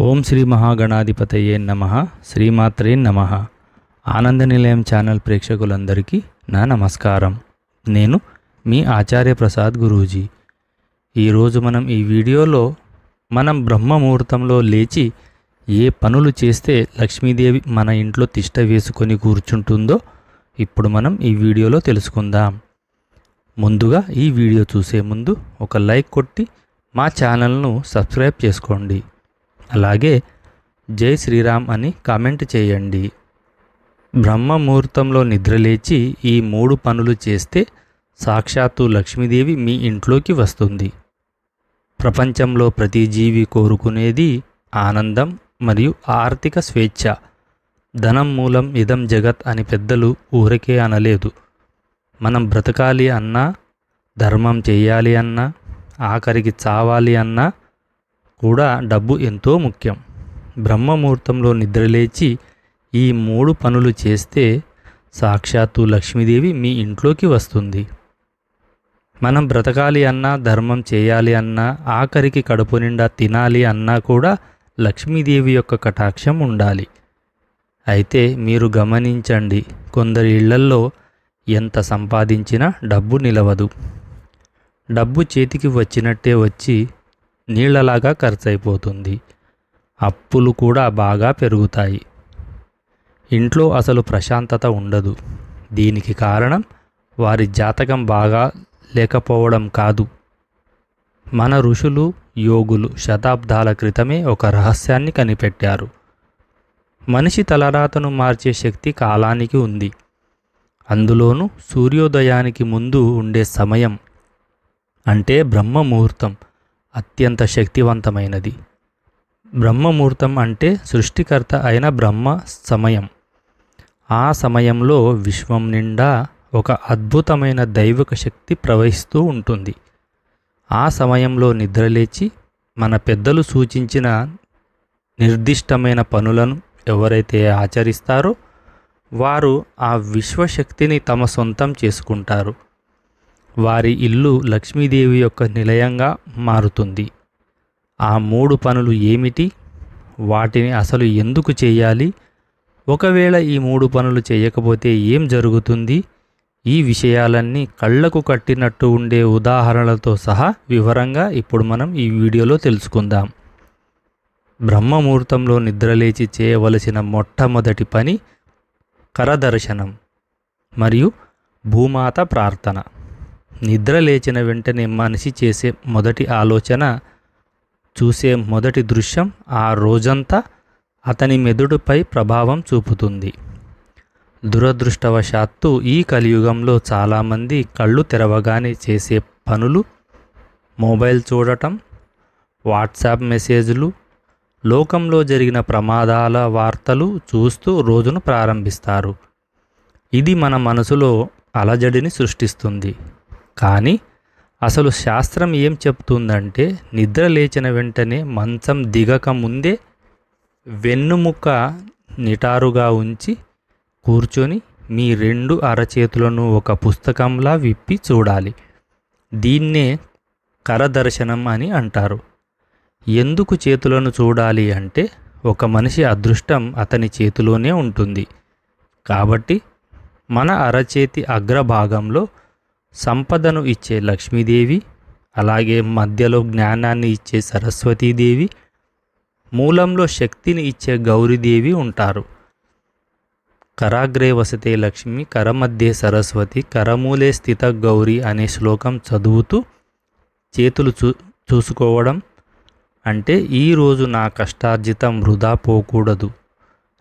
ఓం శ్రీ మహాగణాధిపతయే నమః. శ్రీమాత్రే నమః. ఆనంద నిలయం ఛానల్ ప్రేక్షకులందరికీ నా నమస్కారం. నేను మీ ఆచార్య ప్రసాద్ గురూజీ. ఈరోజు మనం ఈ వీడియోలో బ్రహ్మ ముహూర్తంలో లేచి ఏ పనులు చేస్తే లక్ష్మీదేవి మన ఇంట్లో తిష్ట వేసుకొని కూర్చుంటుందో ఇప్పుడు మనం ఈ వీడియోలో తెలుసుకుందాం. ముందుగా ఈ వీడియో చూసే ముందు ఒక లైక్ కొట్టి మా ఛానల్ను సబ్స్క్రైబ్ చేసుకోండి. అలాగే జై శ్రీరామ్ అని కామెంట్ చేయండి. బ్రహ్మ ముహూర్తంలో నిద్రలేచి ఈ 3 పనులు చేస్తే సాక్షాత్తు లక్ష్మీదేవి మీ ఇంట్లోకి వస్తుంది. ప్రపంచంలో ప్రతి జీవి కోరుకునేది ఆనందం మరియు ఆర్థిక స్వేచ్ఛ. ధనం మూలం ఇదం జగత్ అని పెద్దలు ఊరకే అనలేదు. మనం బ్రతకాలి అన్నా, ధర్మం చేయాలి అన్నా, ఆఖరికి చావాలి అన్నా కూడా డబ్బు ఎంతో ముఖ్యం. బ్రహ్మ ముహూర్తంలో నిద్రలేచి ఈ 3 పనులు చేస్తే సాక్షాత్తు లక్ష్మీదేవి మీ ఇంట్లోకి వస్తుంది. మనం బ్రతకాలి అన్నా, ధర్మం చేయాలి అన్నా, ఆఖరికి కడుపు నిండా తినాలి అన్నా కూడా లక్ష్మీదేవి యొక్క కటాక్షం ఉండాలి. అయితే మీరు గమనించండి, కొందరి ఇళ్లల్లో ఎంత సంపాదించినా డబ్బు నిలవదు. డబ్బు చేతికి వచ్చినట్టే వచ్చి నీళ్లలాగా ఖర్చయిపోతుంది. అప్పులు కూడా బాగా పెరుగుతాయి. ఇంట్లో అసలు ప్రశాంతత ఉండదు. దీనికి కారణం వారి జాతకం బాగా లేకపోవడం కాదు. మన ఋషులు, యోగులు శతాబ్దాల క్రితమే ఒక రహస్యాన్ని కనిపెట్టారు. మనిషి తలరాతను మార్చే శక్తి కాలానికి ఉంది. అందులోనూ సూర్యోదయానికి ముందు ఉండే సమయం అంటే బ్రహ్మ ముహూర్తం అత్యంత శక్తివంతమైనది. బ్రహ్మముహూర్తం అంటే సృష్టికర్త అయిన బ్రహ్మ సమయం. ఆ సమయంలో విశ్వం నిండా ఒక అద్భుతమైన దైవిక శక్తి ప్రవహిస్తూ ఉంటుంది. ఆ సమయంలో నిద్రలేచి మన పెద్దలు సూచించిన నిర్దిష్టమైన పనులను ఎవరైతే ఆచరిస్తారో వారు ఆ విశ్వశక్తిని తమ సొంతం చేసుకుంటారు. వారి ఇల్లు లక్ష్మీదేవి యొక్క నిలయంగా మారుతుంది. ఆ 3 పనులు ఏమిటి? వాటిని అసలు ఎందుకు చేయాలి? ఒకవేళ ఈ 3 పనులు చేయకపోతే ఏం జరుగుతుంది? ఈ విషయాలన్నీ కళ్ళకు కట్టినట్టు ఉండే ఉదాహరణలతో సహా వివరంగా ఇప్పుడు మనం ఈ వీడియోలో తెలుసుకుందాం. బ్రహ్మ ముహూర్తంలో నిద్రలేచి చేయవలసిన మొట్టమొదటి పని కరదర్శనం మరియు భూమాత ప్రార్థన. నిద్ర లేచిన వెంటనే మనిషి చేసే మొదటి ఆలోచన, చూసే మొదటి దృశ్యం ఆ రోజంతా అతని మెదడుపై ప్రభావం చూపుతుంది. దురదృష్టవశాత్తు ఈ కలియుగంలో చాలామంది కళ్ళు తెరవగానే చేసే పనులు మొబైల్ చూడటం, వాట్సాప్ మెసేజ్లు, లోకంలో జరిగిన ప్రమాదాల వార్తలు చూస్తూ రోజును ప్రారంభిస్తారు. ఇది మన మనసులో అలజడిని సృష్టిస్తుంది. కానీ అసలు శాస్త్రం ఏం చెప్తుందంటే, నిద్ర లేచిన వెంటనే మంచం దిగక ముందే వెన్నుముక్క నిటారుగా ఉంచి కూర్చొని మీ 2 అరచేతులను ఒక పుస్తకంలా విప్పి చూడాలి. దీన్నే కరదర్శనం అని అంటారు. ఎందుకు చేతులను చూడాలి అంటే, ఒక మనిషి అదృష్టం అతని చేతిలోనే ఉంటుంది. కాబట్టి మన అరచేతి అగ్రభాగంలో సంపదను ఇచ్చే లక్ష్మీదేవి, అలాగే మధ్యలో జ్ఞానాన్ని ఇచ్చే సరస్వతీదేవి, మూలంలో శక్తిని ఇచ్చే గౌరీదేవి ఉంటారు. కరాగ్రే వసతే లక్ష్మి, కరమధ్యే సరస్వతి, కరమూలే స్థిత గౌరీ అనే శ్లోకం చదువుతూ చేతులు చూసుకోవడం అంటే, ఈరోజు నా కష్టార్జితం వృధా పోకూడదు,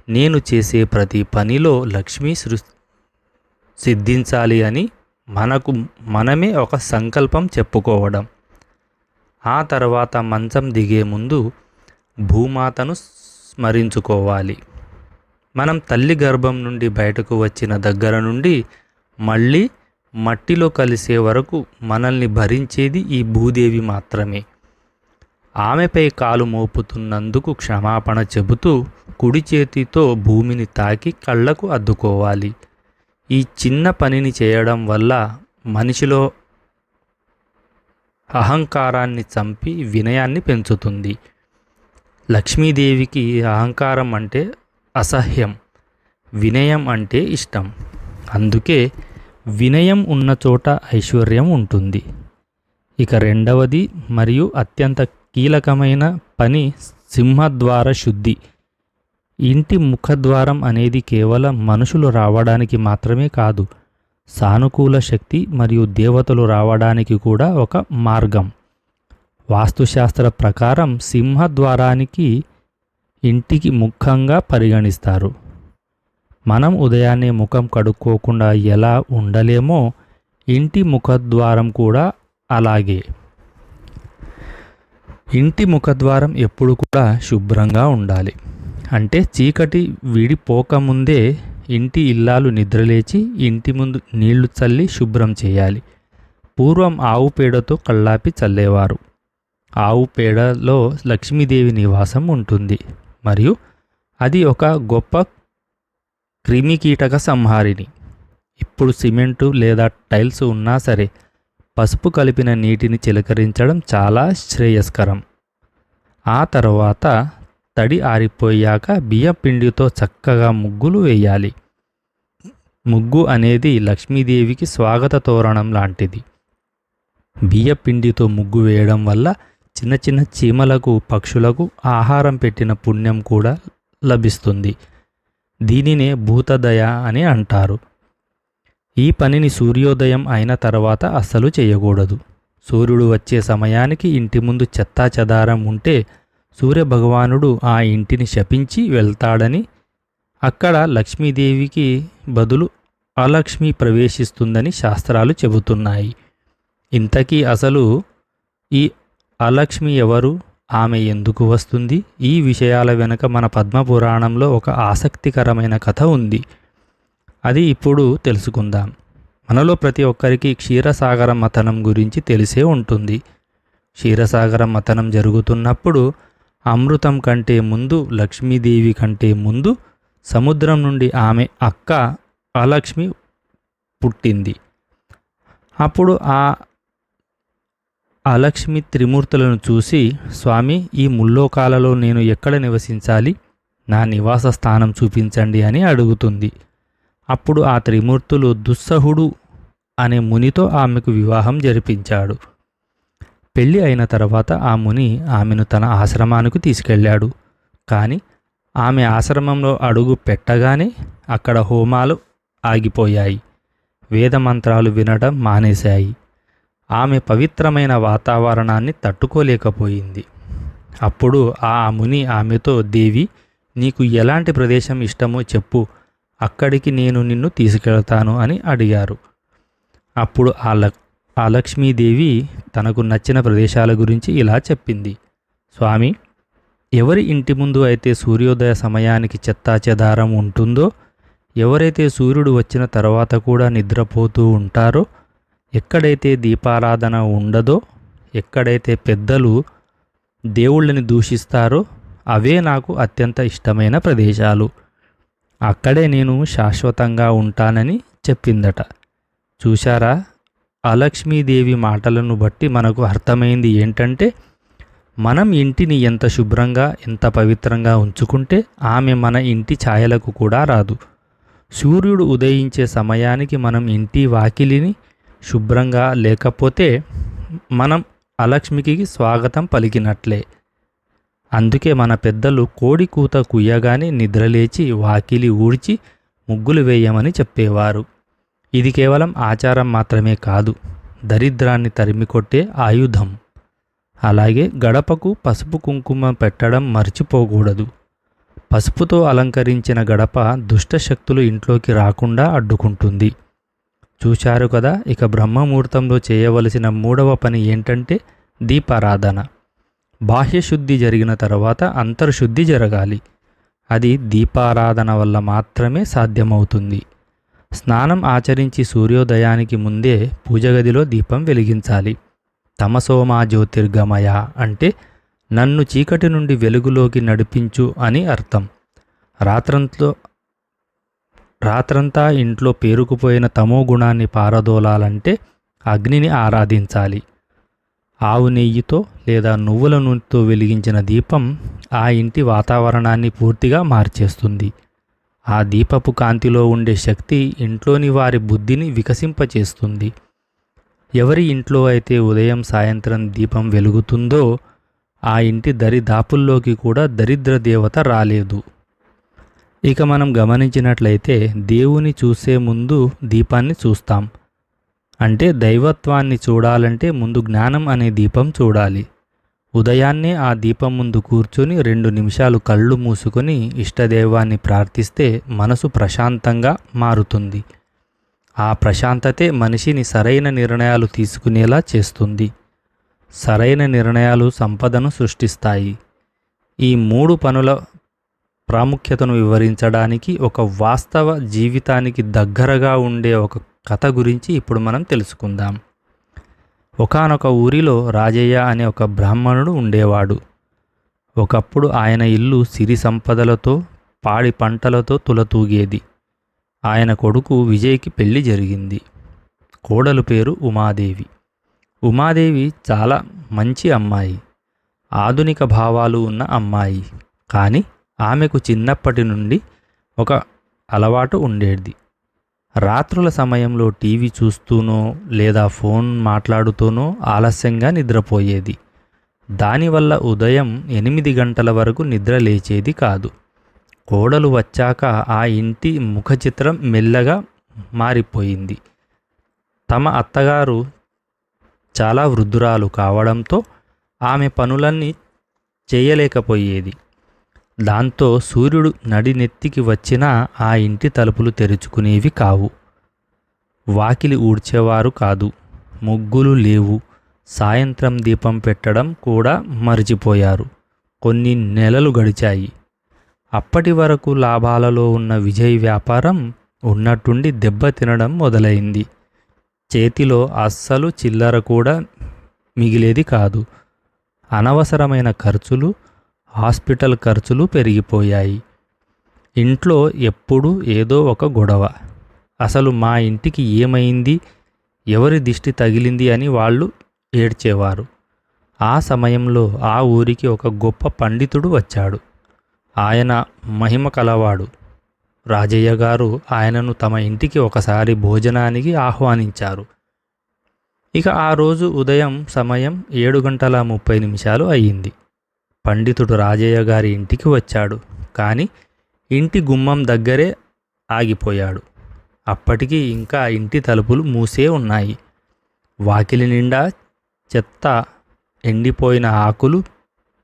నేను చేసే ప్రతి పనిలో లక్ష్మి సిద్ధించాలి అని మనకు మనమే ఒక సంకల్పం చెప్పుకోవడం. ఆ తర్వాత మంచం దిగే ముందు భూమాతను స్మరించుకోవాలి. మనం తల్లి గర్భం నుండి బయటకు వచ్చిన దగ్గర నుండి మళ్ళీ మట్టిలో కలిసే వరకు మనల్ని భరించేది ఈ భూదేవి మాత్రమే. ఆమెపై కాలు మోపుతున్నందుకు క్షమాపణ చెబుతూ కుడి చేతితో భూమిని తాకి కళ్ళకు అద్దుకోవాలి. ఈ చిన్న పనిని చేయడం వల్ల మనిషిలో అహంకారాన్ని చంపి వినయాన్ని పెంచుతుంది. లక్ష్మీదేవికి అహంకారం అంటే అసహ్యం, వినయం అంటే ఇష్టం. అందుకే వినయం ఉన్న చోట ఐశ్వర్యం ఉంటుంది. ఇక రెండవది మరియు అత్యంత కీలకమైన పని సింహద్వార శుద్ధి. ఇంటి ముఖద్వారం అనేది కేవలం మనుషులు రావడానికి మాత్రమే కాదు, సానుకూల శక్తి మరియు దేవతలు రావడానికి కూడా ఒక మార్గం. వాస్తుశాస్త్ర ప్రకారం సింహద్వారానికి ఇంటికి ముఖంగా పరిగణిస్తారు. మనం ఉదయాన్నే ముఖం కడుక్కోకుండా ఎలా ఉండలేమో ఇంటి ముఖద్వారం కూడా అలాగే. ఇంటి ముఖద్వారం ఎప్పుడు కూడా శుభ్రంగా ఉండాలి. అంటే చీకటి విడిపోకముందే ఇంటి ఇల్లాలు నిద్రలేచి ఇంటి ముందు నీళ్లు చల్లి శుభ్రం చేయాలి. పూర్వం ఆవు పేడతో కళ్ళాపి చల్లేవారు. ఆవు పేడలో లక్ష్మీదేవి నివాసం ఉంటుంది మరియు అది ఒక గొప్ప క్రిమికీటక సంహారిణి. ఇప్పుడు సిమెంటు లేదా టైల్స్ ఉన్నా సరే పసుపు కలిపిన నీటిని చిలకరించడం చాలా శ్రేయస్కరం. ఆ తర్వాత తడి ఆరిపోయాక బియ్యం పిండితో చక్కగా ముగ్గులు వేయాలి. ముగ్గు అనేది లక్ష్మీదేవికి స్వాగత తోరణం లాంటిది. బియ్యం పిండితో ముగ్గు వేయడం వల్ల చిన్న చిన్న చీమలకు, పక్షులకు ఆహారం పెట్టిన పుణ్యం కూడా లభిస్తుంది. దీనినే భూతదయ అని అంటారు. ఈ పనిని సూర్యోదయం అయిన తర్వాత అస్సలు చేయకూడదు. సూర్యుడు వచ్చే సమయానికి ఇంటి ముందు చెత్తా చెదారం ఉంటే సూర్యభగవానుడు ఆ ఇంటిని శపించి వెళ్తాడని, అక్కడ లక్ష్మీదేవికి బదులు అలక్ష్మి ప్రవేశిస్తుందని శాస్త్రాలు చెబుతున్నాయి. ఇంతకీ అసలు ఈ అలక్ష్మి ఎవరు, ఆమె ఎందుకు వస్తుంది? ఈ విషయాల వెనుక మన పద్మపురాణంలో ఒక ఆసక్తికరమైన కథ ఉంది. అది ఇప్పుడు తెలుసుకుందాం. మనలో ప్రతి ఒక్కరికి క్షీరసాగర మథనం గురించి తెలిసే ఉంటుంది. క్షీరసాగర మథనం జరుగుతున్నప్పుడు అమృతం కంటే ముందు, లక్ష్మీదేవి కంటే ముందు సముద్రం నుండి ఆమె అక్క అలక్ష్మి పుట్టింది. అప్పుడు ఆ అలక్ష్మి త్రిమూర్తులను చూసి, స్వామి, ఈ ముల్లోకాలలో నేను ఎక్కడ నివసించాలి? నా నివాస స్థానం చూపించండి అని అడుగుతుంది. అప్పుడు ఆ త్రిమూర్తులు దుస్సహుడు అనే మునితో ఆమెకు వివాహం జరిపించాడు. పెళ్ళి అయిన తర్వాత ఆ ముని ఆమెను తన ఆశ్రమానికి తీసుకెళ్ళాడు. కానీ ఆమె ఆశ్రమంలో అడుగు పెట్టగానే అక్కడ హోమాలు ఆగిపోయాయి, వేదమంత్రాలు వినడం మానేశాయి. ఆమె పవిత్రమైన వాతావరణాన్ని తట్టుకోలేకపోయింది. అప్పుడు ఆ ముని ఆమెతో, దేవి, నీకు ఎలాంటి ప్రదేశం ఇష్టమో చెప్పు, అక్కడికి నేను నిన్ను తీసుకెళ్తాను అని అడిగారు. అప్పుడు ఆ లక్ష్మీదేవి తనకు నచ్చిన ప్రదేశాల గురించి ఇలా చెప్పింది. స్వామి, ఎవరి ఇంటి ముందు అయితే సూర్యోదయ సమయానికి చెత్తా చెదారం ఉంటుందో, ఎవరైతే సూర్యుడు వచ్చిన తర్వాత కూడా నిద్రపోతూ ఉంటారో, ఎక్కడైతే దీపారాధన ఉండదో, ఎక్కడైతే పెద్దలు దేవుళ్ళని దూషిస్తారో అవే నాకు అత్యంత ఇష్టమైన ప్రదేశాలు. అక్కడే నేను శాశ్వతంగా ఉంటానని చెప్పిందట. చూశారా, అలక్ష్మీదేవి మాటలను బట్టి మనకు అర్థమైంది ఏంటంటే, మనం ఇంటిని ఎంత శుభ్రంగా, ఎంత పవిత్రంగా ఉంచుకుంటే ఆమె మన ఇంటి ఛాయలకు కూడా రాదు. సూర్యుడు ఉదయించే సమయానికి మనం ఇంటి వాకిలిని శుభ్రంగా లేకపోతే మనం అలక్ష్మికి స్వాగతం పలికినట్లే. అందుకే మన పెద్దలు కోడి కూత కుయ్యగానే నిద్రలేచి వాకిలి ఊడ్చి ముగ్గులు వేయమని చెప్పేవారు. ఇది కేవలం ఆచారం మాత్రమే కాదు, దరిద్రాన్ని తరిమికొట్టే ఆయుధం. అలాగే గడపకు పసుపు కుంకుమ పెట్టడం మర్చిపోకూడదు. పసుపుతో అలంకరించిన గడప దుష్టశక్తులు ఇంట్లోకి రాకుండా అడ్డుకుంటుంది. చూశారు కదా. ఇక బ్రహ్మముహూర్తంలో చేయవలసిన మూడవ పని ఏంటంటే దీపారాధన. బాహ్యశుద్ధి జరిగిన తర్వాత అంతర్శుద్ధి జరగాలి. అది దీపారాధన వల్ల మాత్రమే సాధ్యమవుతుంది. స్నానం ఆచరించి సూర్యోదయానికి ముందే పూజగదిలో దీపం వెలిగించాలి. తమసోమా జ్యోతిర్గమయ అంటే నన్ను చీకటి నుండి వెలుగులోకి నడిపించు అని అర్థం. రాత్రంతా ఇంట్లో పేరుకుపోయిన తమో గుణాన్ని పారదోలాలంటే అగ్నిని ఆరాధించాలి. ఆవు నెయ్యితో లేదా నువ్వుల నూనెతో వెలిగించిన దీపం ఆ ఇంటి వాతావరణాన్ని పూర్తిగా మార్చేస్తుంది. ఆ దీపపు కాంతిలో ఉండే శక్తి ఇంట్లోని వారి బుద్ధిని వికసింపచేస్తుంది. ఎవరి ఇంట్లో అయితే ఉదయం సాయంత్రం దీపం వెలుగుతుందో ఆ ఇంటి దరిదాపుల్లోకి కూడా దరిద్ర దేవత రాలేదు. ఇక మనం గమనించినట్లయితే దేవుని చూసే ముందు దీపాన్ని చూస్తాం. అంటే దైవత్వాన్ని చూడాలంటే ముందు జ్ఞానం అనే దీపం చూడాలి. ఉదయాన్నే ఆ దీపం ముందు కూర్చొని 2 నిమిషాలు కళ్ళు మూసుకొని ఇష్టదైవాన్ని ప్రార్థిస్తే మనసు ప్రశాంతంగా మారుతుంది. ఆ ప్రశాంతతే మనిషిని సరైన నిర్ణయాలు తీసుకునేలా చేస్తుంది. సరైన నిర్ణయాలు సంపదను సృష్టిస్తాయి. ఈ 3 పనుల ప్రాముఖ్యతను వివరించడానికి ఒక వాస్తవ జీవితానికి దగ్గరగా ఉండే ఒక కథ గురించి ఇప్పుడు మనం తెలుసుకుందాం. ఒకానొక ఊరిలో రాజయ్య అనే ఒక బ్రాహ్మణుడు ఉండేవాడు. ఒకప్పుడు ఆయన ఇల్లు సిరి సంపదలతో పాడి పంటలతో తులతూగేది. ఆయన కొడుకు విజయ్కి పెళ్లి జరిగింది. కోడలు పేరు ఉమాదేవి. ఉమాదేవి చాలా మంచి అమ్మాయి, ఆధునిక భావాలు ఉన్న అమ్మాయి. కానీ ఆమెకు చిన్నప్పటి నుండి ఒక అలవాటు ఉండేది. రాత్రుల సమయంలో టీవీ చూస్తూనో లేదా ఫోన్ మాట్లాడుతూనో ఆలస్యంగా నిద్రపోయేది. దానివల్ల ఉదయం 8 గంటల వరకు నిద్ర లేచేది కాదు. కోడలు వచ్చాక ఆ ఇంటి ముఖ చిత్రం మెల్లగా మారిపోయింది. తమ అత్తగారు చాలా వృద్ధురాలు కావడంతో ఆమె పనులన్నీ చేయలేకపోయేది. దాంతో సూర్యుడు నడినెత్తికి వచ్చినా ఆ ఇంటి తలుపులు తెరుచుకునేవి కావు. వాకిలి ఊడ్చేవారు కాదు. ముగ్గులు లేవు. సాయంత్రం దీపం పెట్టడం కూడా మరిచిపోయారు. కొన్ని నెలలు గడిచాయి. అప్పటి వరకు లాభాలలో ఉన్న విజయ్ వ్యాపారం ఉన్నట్టుండి దెబ్బతినడం మొదలైంది. చేతిలో అస్సలు చిల్లర కూడా మిగిలేది కాదు. అనవసరమైన ఖర్చులు, హాస్పిటల్ ఖర్చులు పెరిగిపోయాయి. ఇంట్లో ఎప్పుడూ ఏదో ఒక గొడవ. అసలు మా ఇంటికి ఏమైంది, ఎవరి దిష్టి తగిలింది అని వాళ్ళు ఏడ్చేవారు. ఆ సమయంలో ఆ ఊరికి ఒక గొప్ప పండితుడు వచ్చాడు. ఆయన మహిమ కలవాడు. రాజయ్య గారు ఆయనను తమ ఇంటికి ఒకసారి భోజనానికి ఆహ్వానించారు. ఇక ఆ రోజు ఉదయం సమయం 7:30 అయ్యింది. పండితుడు రాజయ్య గారి ఇంటికి వచ్చాడు. కానీ ఇంటి గుమ్మం దగ్గరే ఆగిపోయాడు. అప్పటికి ఇంకా ఇంటి తలుపులు మూసే ఉన్నాయి. వాకిలి నిండా చెత్త, ఎండిపోయిన ఆకులు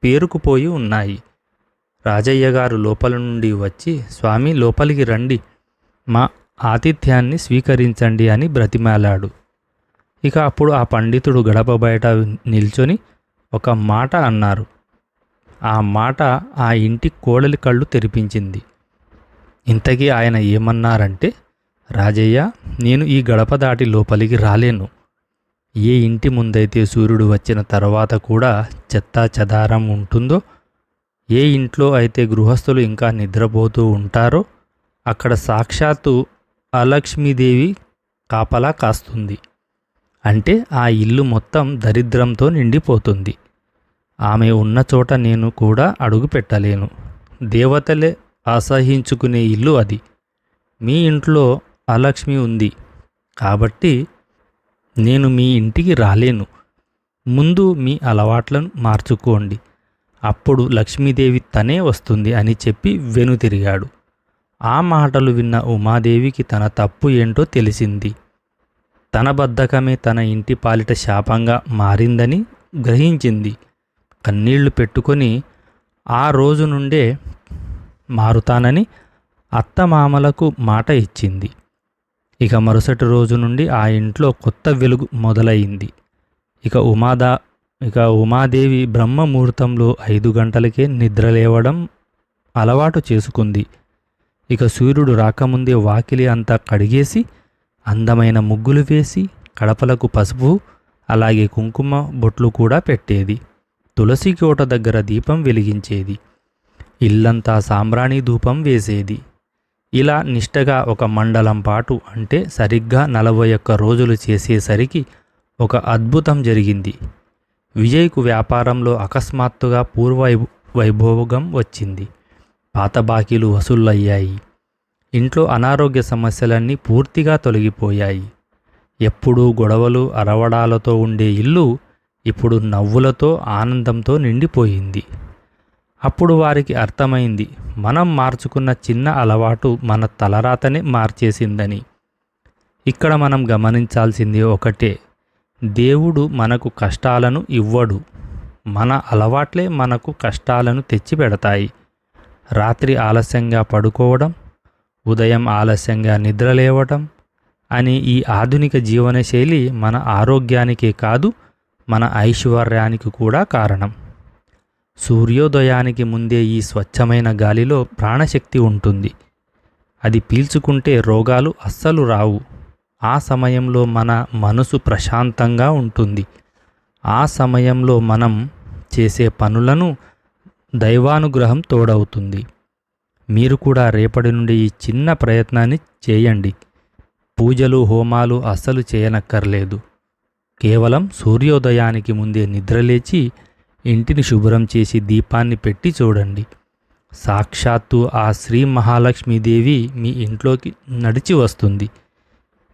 పేరుకుపోయి ఉన్నాయి. రాజయ్య గారు లోపల నుండి వచ్చి, స్వామి లోపలికి రండి, మా ఆతిథ్యాన్ని స్వీకరించండి అని బ్రతిమాలాడు. ఇక అప్పుడు ఆ పండితుడు గడప బయట నిల్చొని ఒక మాట అన్నారు. ఆ మాట ఆ ఇంటి కోడలి కళ్ళు తెరిపించింది. ఇంతకీ ఆయన ఏమన్నారంటే, రాజయ్య, నేను ఈ గడప దాటి లోపలికి రాలేను. ఏ ఇంటి ముందైతే సూర్యుడు వచ్చిన తర్వాత కూడా చెత్తా చెదారం ఉంటుందో, ఏ ఇంట్లో అయితే గృహస్థులు ఇంకా నిద్రపోతూ ఉంటారో అక్కడ సాక్షాత్తు అలక్ష్మీదేవి కాపలా కాస్తుంది. అంటే ఆ ఇల్లు మొత్తం దరిద్రంతో నిండిపోతుంది. ఆమె ఉన్న చోట నేను కూడా అడుగు పెట్టలేను. దేవతలే అసహించుకునే ఇల్లు అది. మీ ఇంట్లో అలక్ష్మి ఉంది కాబట్టి నేను మీ ఇంటికి రాలేను. ముందు మీ అలవాట్లను మార్చుకోండి, అప్పుడు లక్ష్మీదేవి తనే వస్తుంది అని చెప్పి వెనుతిరిగాడు. ఆ మాటలు విన్న ఉమాదేవికి తన తప్పు ఏంటో తెలిసింది. తన బద్ధకమే తన ఇంటి పాలిట శాపంగా మారిందని గ్రహించింది. కన్నీళ్లు పెట్టుకొని ఆ రోజు నుండే మారుతానని అత్తమామలకు మాట ఇచ్చింది. ఇక మరుసటి రోజు నుండి ఆ ఇంట్లో కొత్త వెలుగు మొదలైంది. ఇక ఉమాదేవి బ్రహ్మ ముహూర్తంలో 5 గంటలకే నిద్రలేవడం అలవాటు చేసుకుంది. ఇక సూర్యుడు రాకముందే వాకిలి అంతా కడిగేసి అందమైన ముగ్గులు వేసి కడపలకు పసుపు అలాగే కుంకుమ బొట్లు కూడా పెట్టేది. తులసి కోట దగ్గర దీపం వెలిగించేది. ఇల్లంతా సాంబ్రాణి ధూపం వేసేది. ఇలా నిష్టగా ఒక మండలం పాటు, అంటే సరిగ్గా 41 రోజులు చేసేసరికి ఒక అద్భుతం జరిగింది. విజయ్కు వ్యాపారంలో అకస్మాత్తుగా వైభోగం వచ్చింది. పాత బాకీలు వసూలయ్యాయి. ఇంట్లో అనారోగ్య సమస్యలన్నీ పూర్తిగా తొలగిపోయాయి. ఎప్పుడూ గొడవలు అరవడాలతో ఉండే ఇల్లు ఇప్పుడు నవ్వులతో ఆనందంతో నిండిపోయింది. అప్పుడు వారికి అర్థమైంది, మనం మార్చుకున్న చిన్న అలవాటు మన తలరాతనే మార్చేసిందని. ఇక్కడ మనం గమనించాల్సింది ఒకటే, దేవుడు మనకు కష్టాలను ఇవ్వడు, మన అలవాట్లే మనకు కష్టాలను తెచ్చిపెడతాయి. రాత్రి ఆలస్యంగా పడుకోవడం, ఉదయం ఆలస్యంగా నిద్రలేవటం అని ఈ ఆధునిక జీవనశైలి మన ఆరోగ్యానికే కాదు, మన ఐశ్వర్యానికి కూడా కారణం. సూర్యోదయానికి ముందే ఈ స్వచ్ఛమైన గాలిలో ప్రాణశక్తి ఉంటుంది. అది పీల్చుకుంటే రోగాలు అస్సలు రావు. ఆ సమయంలో మన మనసు ప్రశాంతంగా ఉంటుంది. ఆ సమయంలో మనం చేసే పనులను దైవానుగ్రహం తోడవుతుంది. మీరు కూడా రేపటి నుండి ఈ చిన్న ప్రయత్నాన్ని చేయండి. పూజలు హోమాలు అస్సలు చేయనక్కర్లేదు. కేవలం సూర్యోదయానికి ముందే నిద్రలేచి ఇంటిని శుభ్రం చేసి దీపాన్ని పెట్టి చూడండి. సాక్షాత్తు ఆ శ్రీ మహాలక్ష్మీదేవి మీ ఇంట్లోకి నడిచి వస్తుంది.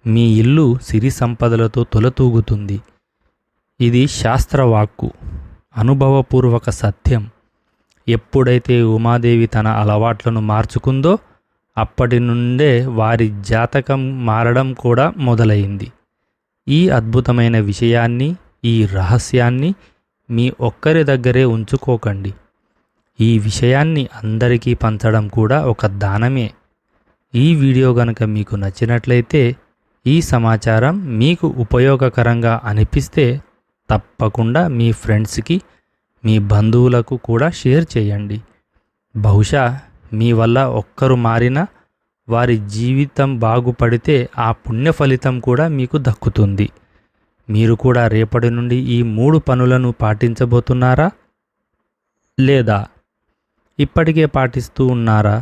మీ ఇల్లు సిరి సంపదలతో తొలతూగుతుంది. ఇది శాస్త్రవాక్కు, అనుభవపూర్వక సత్యం. ఎప్పుడైతే ఉమాదేవి తన అలవాట్లను మార్చుకుందో అప్పటి నుండే వారి జాతకం మారడం కూడా మొదలైంది. ఈ అద్భుతమైన విషయాన్ని, ఈ రహస్యాన్ని మీ ఒక్కరి దగ్గరే ఉంచుకోకండి. ఈ విషయాన్ని అందరికీ పంచడం కూడా ఒక దానమే. ఈ వీడియో గనుక మీకు నచ్చినట్లయితే, ఈ సమాచారం మీకు ఉపయోగకరంగా అనిపిస్తే తప్పకుండా మీ ఫ్రెండ్స్కి, మీ బంధువులకు కూడా షేర్ చేయండి. బహుశా మీ వల్ల ఒక్కరు మారినా వారి జీవితం బాగుపడితే ఆ పుణ్య ఫలితం కూడా మీకు దక్కుతుంది. మీరు కూడా రేపటి నుండి ఈ 3 పనులను పాటించబోతున్నారా? లేదా ఇప్పటికే పాటిస్తూ ఉన్నారా?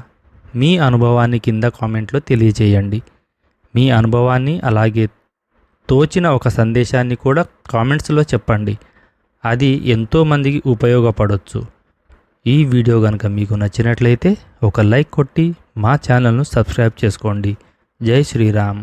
మీ అనుభవాన్ని కింద కామెంట్లో తెలియజేయండి. మీ అనుభవాన్ని, అలాగే తోచిన ఒక సందేశాన్ని కూడా కామెంట్స్లో చెప్పండి. అది ఎంతోమందికి ఉపయోగపడవచ్చు. ఈ వీడియో కనుక మీకు నచ్చినట్లయితే ఒక లైక్ కొట్టి మా ఛానల్ను సబ్స్క్రైబ్ చేసుకోండి. జై శ్రీరామ్.